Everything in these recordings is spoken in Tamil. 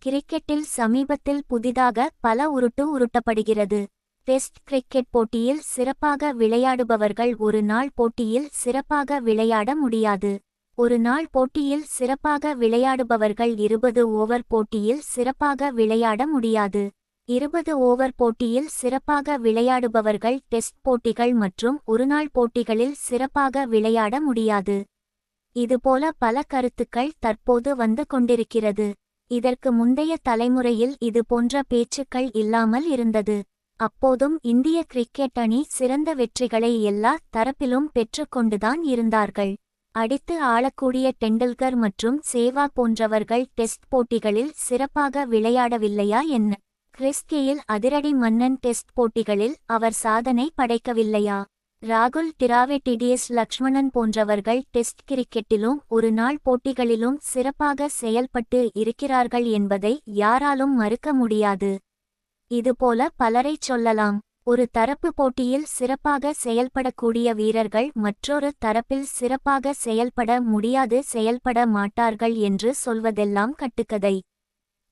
கிரிக்கெட்டில் சமீபத்தில் புதிதாக பல உருட்டப்படுகிறது. டெஸ்ட் கிரிக்கெட் போட்டியில் சிறப்பாக விளையாடுபவர்கள் ஒரு நாள் போட்டியில் சிறப்பாக விளையாட முடியாது. ஒரு நாள் போட்டியில் சிறப்பாக விளையாடுபவர்கள் 20 ஓவர் போட்டியில் சிறப்பாக விளையாட முடியாது. 20 ஓவர் போட்டியில் சிறப்பாக விளையாடுபவர்கள் டெஸ்ட் போட்டிகள் மற்றும் ஒருநாள் போட்டிகளில் சிறப்பாக விளையாட முடியாது. இதுபோல பல கருத்துக்கள் தற்போது வந்து கொண்டிருக்கிறது. இதற்கு முந்தைய தலைமுறையில் இது போன்ற பேச்சுக்கள் இல்லாமல் இருந்தது. அப்போதும் இந்திய கிரிக்கெட் அணி சிறந்த வெற்றிகளை எல்லா தரப்பிலும் பெற்றுக்கொண்டுதான் இருந்தார்கள். அடித்து ஆளக்கூடிய டெண்டுல்கர் மற்றும் சேவாக் போன்றவர்கள் டெஸ்ட் போட்டிகளில் சிறப்பாக விளையாடவில்லையா என்ன? கிறிஸ் கெயில் அதிரடி மன்னன் டெஸ்ட் போட்டிகளில் அவர் சாதனை படைக்கவில்லையா? ராகுல் டிராவிட் லக்ஷ்மணன் போன்றவர்கள் டெஸ்ட் கிரிக்கெட்டிலும் ஒரு நாள் போட்டிகளிலும் சிறப்பாக செயல்பட்டு இருக்கிறார்கள் என்பதை யாராலும் மறுக்க முடியாது. இதுபோல பலரைச் சொல்லலாம். ஒரு தரப்பு போட்டியில் சிறப்பாக செயல்படக்கூடிய வீரர்கள் மற்றொரு தரப்பில் சிறப்பாக செயல்பட முடியாது, செயல்பட மாட்டார்கள் என்று சொல்வதெல்லாம் கட்டுக்கதை.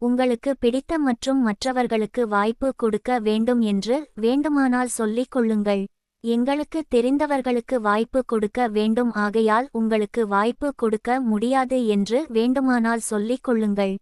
உங்களுக்கு பிடித்த மற்றும் மற்றவர்களுக்கு வாய்ப்பு கொடுக்க வேண்டும் என்று வேண்டுமானால் சொல்லிக் கொள்ளுங்கள். எங்களுக்கு தெரிந்தவர்களுக்கு வாய்ப்பு கொடுக்க வேண்டும், ஆகையால் உங்களுக்கு வாய்ப்பு கொடுக்க முடியாது என்று வேண்டுமானால் சொல்லிக் கொள்ளுங்கள்.